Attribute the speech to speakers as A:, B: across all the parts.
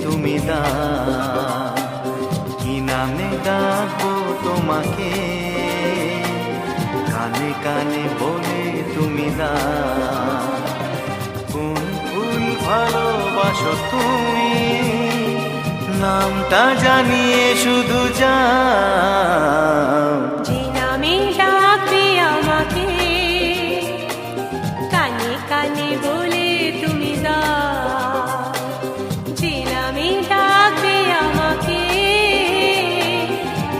A: তুমি দাও। কি নামে ডাকবো তোমাকে, কানে কানে বলে তুমি দাও। কোন ফুল ভালোবাসো তুমি, নামটা জানিয়ে শুধু যাও।
B: যে নামে ডাকবে আমাকে, কানে কানে বলে তুমি দাও। যে নামে ডাকবে আমাকে,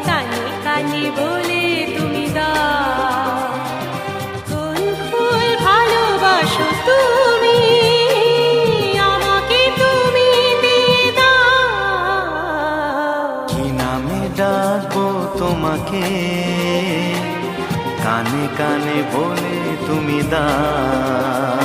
B: কানে কানে বলে তুমি দাও। কোন ফুল ভালোবাসো তুমি, আমাকে তুমি দিয়ে দাও।
A: কি নামে ডাকবো তোমাকে, কানে কানে বলে তুমি দাও।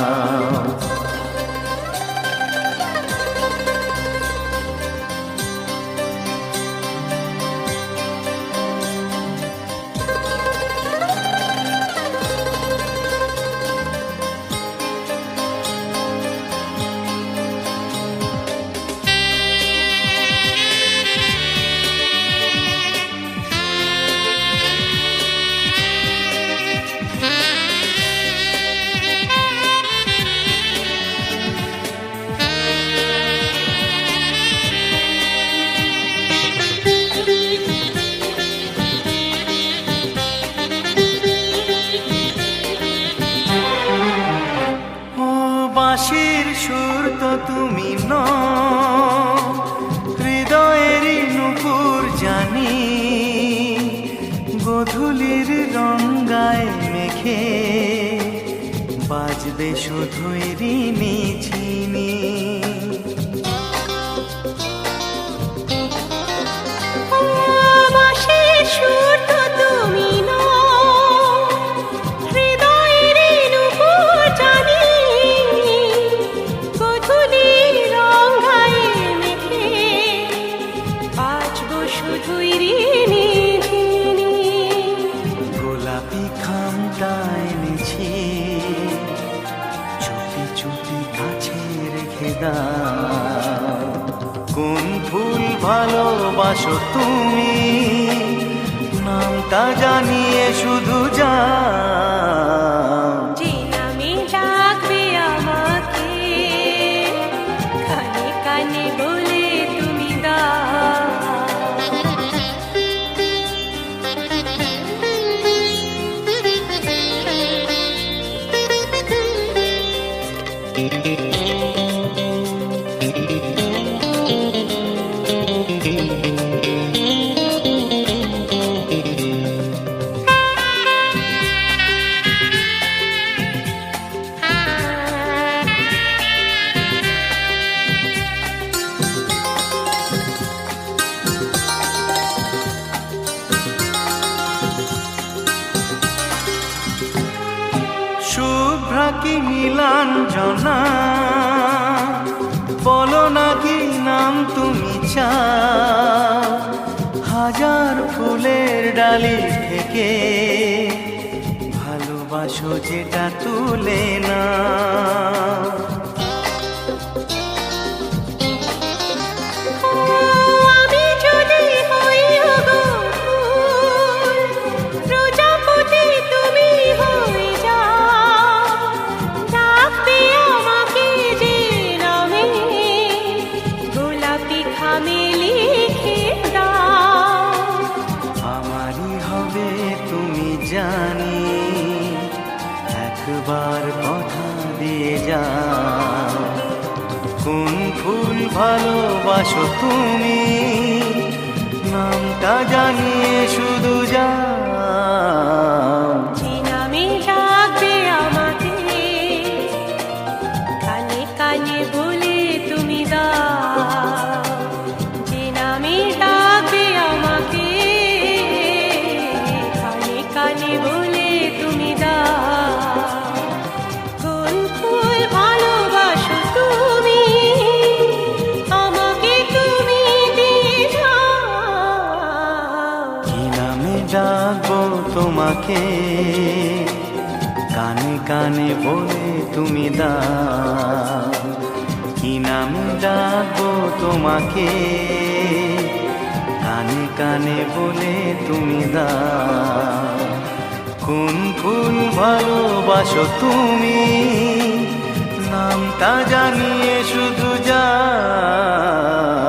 A: বাঁশির সুর তো তুমি নও, হৃদয়েরই নূপুর জানি। গোধূলির রঙ্গায় মেখে বাজবে শুধুই রিনি ঝিনি।
B: বাঁশির সুর তো তুমি নও, হৃদয়ের নূপুর জানি। গোধূলির রঙ্গায় মেখে বাজবো শুধুই রিনি ঝিনি।
A: গোলাপি খামটা এনেছি, চুপি চুপি কাছে রেখে দাও। কোন ফুল ভালোবাসো তুমি, নামটা জানিয়ে শুধু যাও।
B: যে নামে ডাকবে আমাকে, কানে কানে বলে তুমি দাও।
A: শুভ্রা কি নীলাঞ্জনা, বলো না কি নাম তুমি চাও। হাজার ফুলের ডালি থেকে ভালোবাসো যেটা তুলে না।
B: আমি যদি হই ওগো ফুল, প্রজাপতি তুমি হয়ে যাও। ডাকবে আমাকে যে নামে, গোলাপি খামে লিখে দাও।
A: আমারই হবে তুমি জানি, একবার কথা দিয়ে যাও। কোন ফুল ভালোবাসো তুমি, নামটা জানিয়ে শুধু যাও।
B: যে নামে ডাকবে আমাকে, কানে কানে বলে তুমি দাও। যে নামে ডাকবে আমাকে, কানে কানে বলে তুমি দাও। কোন ফুল ভালোবাসো তুমি, আমাকে তুমি দিয়ে যাও।
A: কি নামে ডাকবো তোমাকে, কানে কানে বলে তুমি দাও। কি নামে ডাকবো তোমাকে, কানে কানে বলে তুমি দাও কোন ফুল ভালোবাসো তুমি, নামটা জানিয়ে শুধু যাও